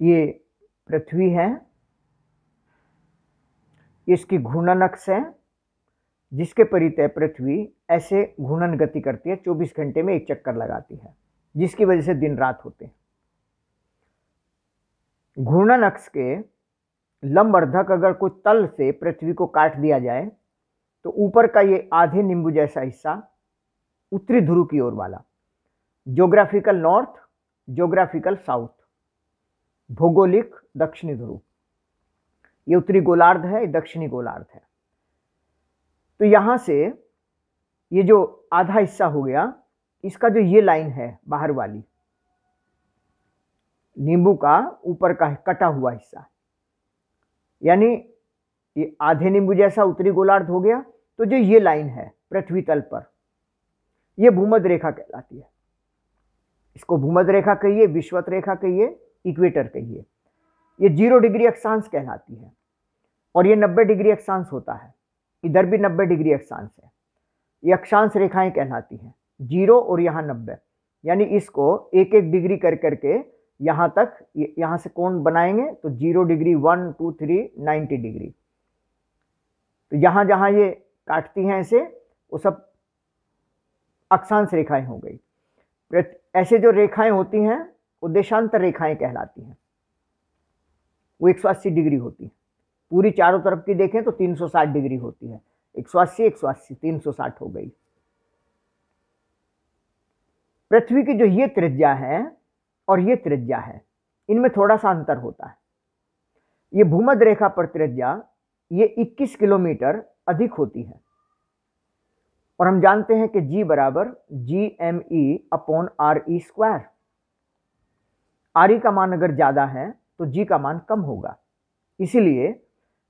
ये पृथ्वी है, इसकी घूर्णन अक्ष है जिसके परितः पृथ्वी ऐसे घूर्णन गति करती है, 24 घंटे में एक चक्कर लगाती है, जिसकी वजह से दिन रात होते हैं। घूर्णन अक्ष के लंबवर्धक अगर कोई तल से पृथ्वी को काट दिया जाए तो ऊपर का ये आधे नींबू जैसा हिस्सा उत्तरी ध्रुव की ओर वाला, ज्योग्राफिकल नॉर्थ, ज्योग्राफिकल साउथ, भौगोलिक दक्षिणी ध्रुव, ये उत्तरी गोलार्ध है, दक्षिणी गोलार्ध है। तो यहां से ये जो आधा हिस्सा हो गया, इसका जो ये लाइन है बाहर वाली, नींबू का ऊपर का कटा हुआ हिस्सा, यानी ये आधे नींबू जैसा उत्तरी गोलार्ध हो गया। तो जो ये लाइन है पृथ्वी तल पर, यह भूमध्य रेखा कहलाती है। इसको भूमध्य रेखा कहिए, विषुवत रेखा कहिए, इक्वेटर कहिए। ये 0 डिग्री अक्षांश कहलाती है और ये 90 डिग्री अक्षांश होता है। इधर भी 90 डिग्री अक्षांश है। ये अक्षांश रेखाएं कहलाती हैं, 0 और यहाँ 90, यानी इसको 1-1 डिग्री कर करके यहाँ तक, यहाँ से कोण बनाएंगे तो 0 डिग्री, 1, 2, 3, 90 डिग्री। तो यहाँ जहाँ ये काटती हैं ऐसे, वो सब अक्षांश रेखाएं हो गई। ऐसे जो रेखाएं होती हैं वो देशांतर रेखाएं कहलाती हैं। वो 180 डिग्री होती है। पूरी चारों तरफ की देखें तो 360 डिग्री होती है। 180, 180, 360 हो गई। पृथ्वी की जो ये त्रिज्या है और ये त्रिज्या है, इनमें थोड़ा सा अंतर होता है। ये भूमध्य रेखा पर त्रिज्या ये 21 किलोमीटर अधिक होती है और हम जानते हैं कि G बराबर GME/RE²। RE का मान अगर ज्यादा है तो G का मान कम होगा, इसीलिए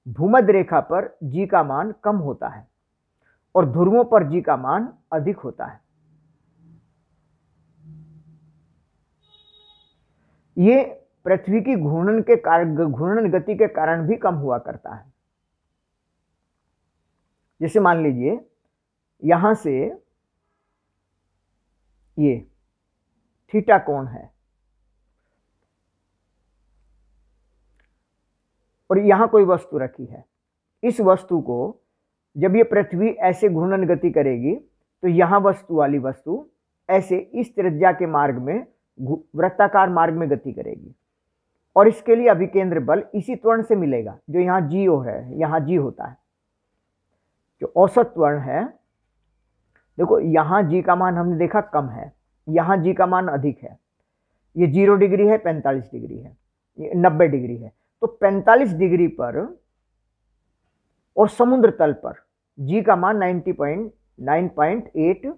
भूमध्य रेखा पर G का मान कम होता है और ध्रुवों पर G का मान अधिक होता है। ये पृथ्वी की घूर्णन गति के कारण भी कम हुआ करता है। जैसे मान लीजिए यहां से ये थीटा कोण है और यहां कोई वस्तु रखी है। इस वस्तु को जब ये पृथ्वी ऐसे घूर्णन गति करेगी तो यहां वस्तु वाली वस्तु ऐसे इस त्रिज्या के मार्ग में, वृत्ताकार मार्ग में गति करेगी और इसके लिए अभिकेंद्र बल इसी त्वरण से मिलेगा जो यहां G हो है, यहां G होता है। जो औसत त्वरण है, देखो यहां G का मान हमने देखा कम है, यहां G का मान अधिक है। ये 0 डिग्री है, 45 डिग्री है, ये 90 डिग्री है। तो 45 डिग्री पर और समुद्र तल पर G का मान 9.8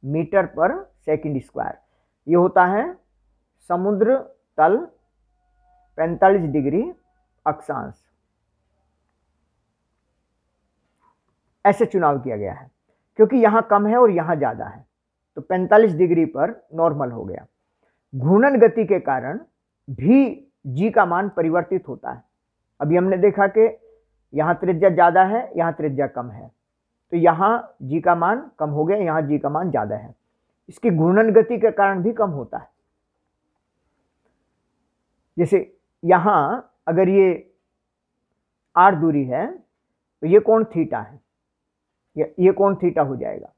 मीटर पर सेकंड स्क्वायर, ये होता है समुद्र तल 45 डिग्री अक्षांश। ऐसे चुनाव किया गया है क्योंकि यहां कम है और यहां ज्यादा है, तो 45 डिग्री पर नॉर्मल हो गया। घूर्णन गति के कारण भी G का मान परिवर्तित होता है। अभी हमने देखा कि यहां त्रिज्या ज्यादा है, यहां त्रिज्या कम है, तो यहां G का मान कम हो गया, यहां G का मान ज्यादा है। इसकी घूर्णन गति के कारण भी कम होता है। जैसे यहां अगर ये r दूरी है तो ये कोण थीटा है, ये कोण थीटा हो जाएगा।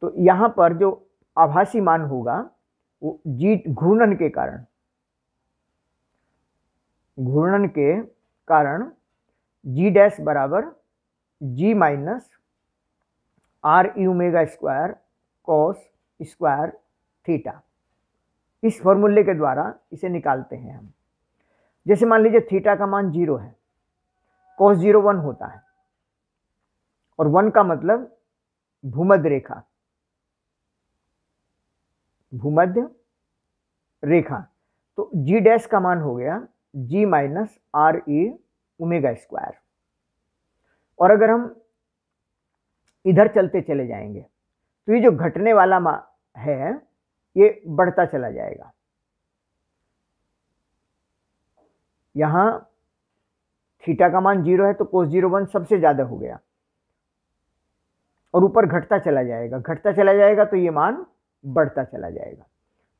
तो यहां पर जो आभासी मान होगा वो G घूर्णन के कारण G डैश बराबर G minus RE² cos square theta. इस फॉर्मूले के द्वारा इसे निकालते हैं हम। जैसे मान लीजिए थीटा का मान 0 है, cos 0 1 होता है और 1 का मतलब भूमध्य रेखा, तो G डैश का मान हो गया G माइनस RE²। और अगर हम इधर चलते चले जाएंगे तो ये जो घटने वाला है ये बढ़ता चला जाएगा। यहां थीटा का मान 0 है तो cos 0 1 सबसे ज्यादा हो गया और ऊपर घटता चला जाएगा तो ये मान बढ़ता चला जाएगा,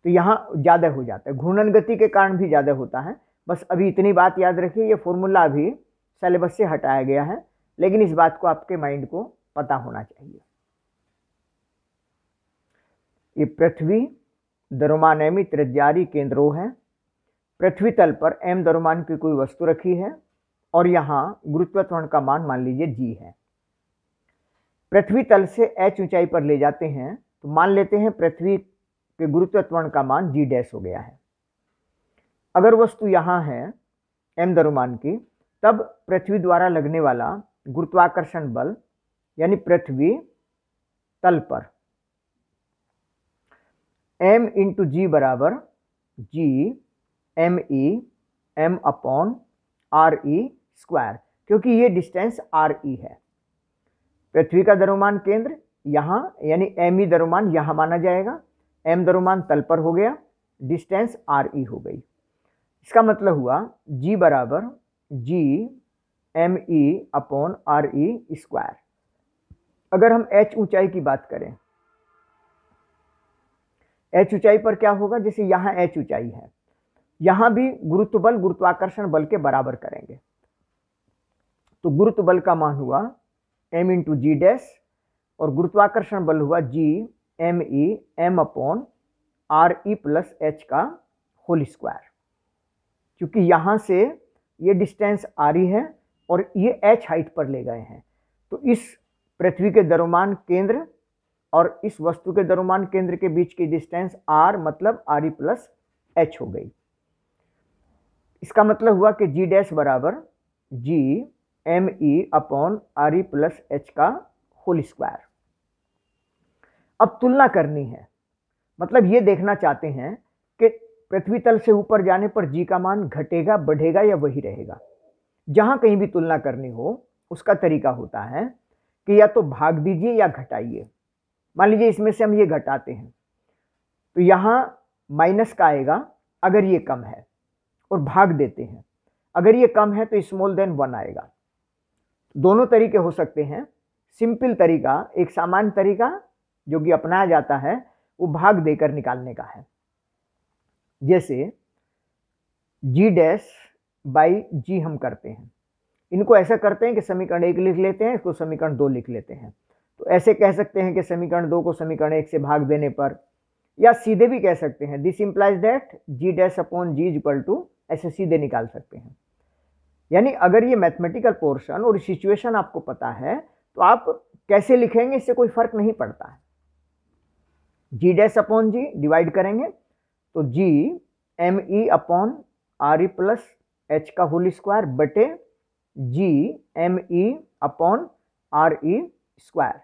तो यहां ज्यादा हो जाता है। घूर्णन गति के कारण भी ज्यादा होता है, बस अभी इतनी बात याद रखिए, ये फॉर्मूला अभी सिलेबस से हटाया गया है, लेकिन इस बात को आपके माइंड को पता होना चाहिए। ये पृथ्वी द्रव्यमान एम त्रिज्यारी केंद्रो है। पृथ्वी तल पर m द्रव्यमान की कोई वस्तु रखी है और यहाँ गुरुत्वाकर्षण का मान लीजिए g है। पृथ्वी तल से h ऊंचाई पर ले जाते हैं तो मान लेते हैं पृथ्वी के गुरुत्वाकर्षण का मान g डैश हो गया है। अगर वस्तु यहाँ है m द्रव्यमान की, तब पृथ्वी द्वारा लगने वाला गुरुत्वाकर्षण बल यानी पृथ्वी तल पर m इंटू जी बराबर g me m upon R E square, क्योंकि ये डिस्टेंस आर ई है। पृथ्वी का द्रव्यमान केंद्र यहाँ यानी एम ई द्रव्यमान यहाँ माना जाएगा, m द्रव्यमान तल पर हो गया, डिस्टेंस आर ई हो गई। इसका मतलब हुआ g बराबर g M E upon R E square. अगर हम h ऊंचाई की बात करें, h ऊंचाई पर क्या होगा, जैसे यहाँ h ऊंचाई है, यहाँ भी गुरुत्व बल गुरुत्वाकर्षण बल के बराबर करेंगे, तो गुरुत्व बल का मान हुआ m इंटू जी डैश और गुरुत्वाकर्षण बल हुआ g M E M upon R E plus H का होल स्क्वायर। क्योंकि यहाँ से ये डिस्टेंस आर ई है और ये h हाइट पर ले गए हैं, तो इस पृथ्वी के द्रव्यमान केंद्र और इस वस्तु के द्रव्यमान केंद्र के बीच की डिस्टेंस r मतलब आर ई प्लस एच हो गई। इसका मतलब हुआ कि g डैश बराबर g M E upon R E plus H का होल स्क्वायर। अब तुलना करनी है, मतलब ये देखना चाहते हैं कि पृथ्वी तल से ऊपर जाने पर g का मान घटेगा, बढ़ेगा या वही रहेगा। जहां कहीं भी तुलना करनी हो उसका तरीका होता है कि या तो भाग दीजिए या घटाइए। मान लीजिए इसमें से हम ये घटाते हैं तो यहाँ माइनस का आएगा अगर ये कम है, और भाग देते हैं अगर ये कम है तो स्मॉल देन 1 आएगा। दोनों तरीके हो सकते हैं। सिंपल तरीका, एक सामान्य तरीका जो कि अपनाया जाता है, वो भाग देकर निकालने का है। जैसे g डैश बाई जी हम करते हैं, इनको ऐसा करते हैं कि समीकरण 1 लिख लेते हैं, इसको समीकरण 2 लिख लेते हैं। तो ऐसे कह सकते हैं कि समीकरण 2 को समीकरण 1 से भाग देने पर, या सीधे भी कह सकते हैं this implies that g dash upon G equal to, ऐसे सीधे निकाल सकते हैं। यानी अगर ये मैथमेटिकल पोर्शन और सिचुएशन आपको पता है तो आप कैसे लिखेंगे इससे कोई फर्क नहीं पड़ता है। g dash upon G divide करेंगे तो g M E upon R E plus H का होल स्क्वायर बटे g M E upon R E square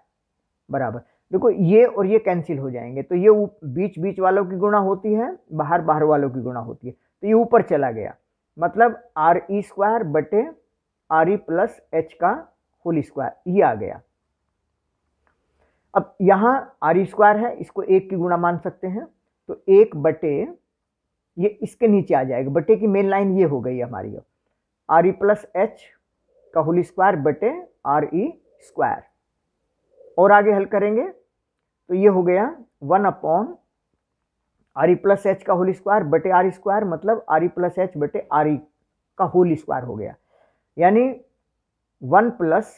बराबर, देखो ये और ये कैंसिल हो जाएंगे, तो ये बीच बीच वालों की गुणा होती है, बाहर बाहर वालों की गुणा होती है, तो ये ऊपर चला गया, मतलब आर ई स्क्वायर बटे आर ई प्लस एच का होल स्क्वायर, ये आ गया। अब यहाँ आर ई स्क्वायर है, इसको 1 की गुणा मान सकते हैं, तो 1 बटे ये इसके नीचे आ जाएगा, बटे की मेन लाइन ये हो गई हमारी, आर ई प्लस एच का होल स्क्वायर बटे आर ई स्क्वायर। और आगे हल करेंगे तो ये हो गया 1 upon R E plus H का होल स्क्वायर बटे आर स्क्वायर, मतलब आर ई प्लस एच बटे आर ई का होल स्क्वायर हो गया, यानी 1 प्लस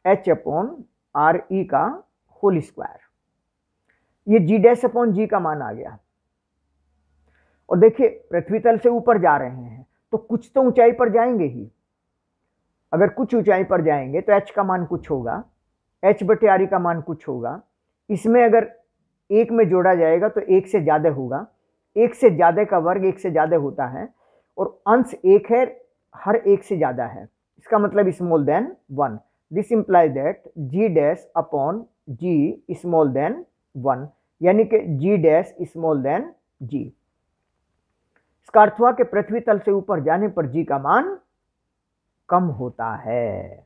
एच अपॉन आर ई का होल स्क्वायर। ये जी डैश अपॉन जी का मान आ गया। और देखिए पृथ्वी तल से ऊपर जा रहे हैं तो कुछ तो ऊंचाई पर जाएंगे ही, अगर कुछ ऊंचाई पर जाएंगे तो एच का मान कुछ होगा, एच बटे आर ई का मान कुछ होगा। इसमें अगर 1 में जोड़ा जाएगा तो 1 से ज़्यादा होगा, 1 से ज़्यादा का वर्ग 1 से ज़्यादा होता है, और अंश 1 है, हर 1 से ज़्यादा है, इसका मतलब small than 1। This imply that G dash upon G small than 1, यानी कि G dash small than G. इसका अर्थ हुआ कि पृथ्वी तल से ऊपर जाने पर जी का मान कम होता है।